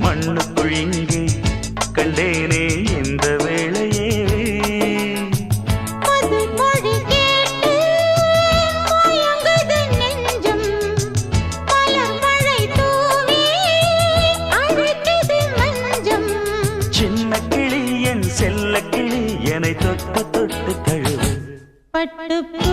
மண்ணுக்குள் இங்கே கண்டேனே இந்த வேளையே சின்ன கிளி என் செல்ல கிளி என்னை தொட்டு தொட்டு தழுவு பட்டுப்பூ